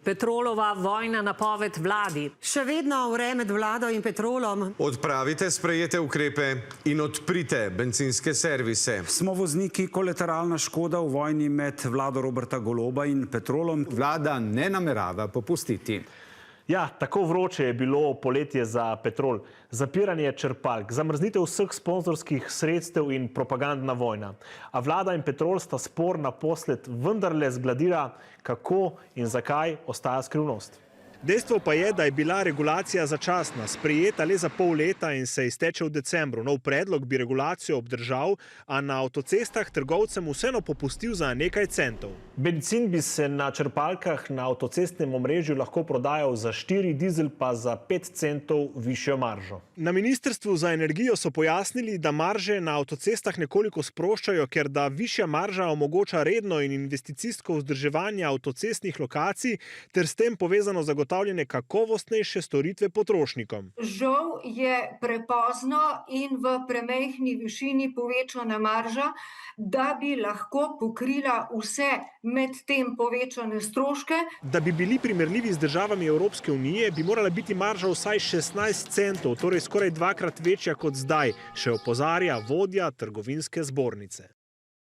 Petrolova vojna napoved vladi. Še vedno vre med vlado in Petrolom. Odpravite sprejete ukrepe in odprite bencinske servise. Smo vozniki kolateralna škoda v vojni med vlado Roberta Goloba in Petrolom? Vlada ne namerava popustiti. Ja, tako vroče je bilo poletje za Petrol. Zapiranje črpalk, zamrznitev vseh sponzorskih sredstev in propagandna vojna. A vlada in Petrol sta spor naposled vendarle zgladila, kako in zakaj ostaja skrivnost. Dejstvo pa je, da je bila regulacija začasna, sprejeta le za pol leta in se izteče v decembru. Nov predlog bi regulacijo obdržal, a na avtocestah trgovcem vseeno popustil za nekaj centov. Bencin bi se na črpalkah na avtocestnem omrežju lahko prodajal za 4, dizel pa za 5 centov višjo maržo. Na Ministrstvu za energijo so pojasnili, da marže na avtocestah nekoliko sproščajo, ker da višja marža omogoča redno in investicijsko vzdrževanje avtocestnih lokacij ter s tem povezano zagotavljanje kakovostnejše storitve potrošnikom. Žal je prepozno in v premajhni višini povečana marža, da bi lahko pokrila vse med tem povečane stroške. Da bi bili primerljivi z državami Evropske unije, bi morala biti marža vsaj 16 centov, torej skoraj dvakrat večja kot zdaj, še opozarja vodja trgovinske zbornice.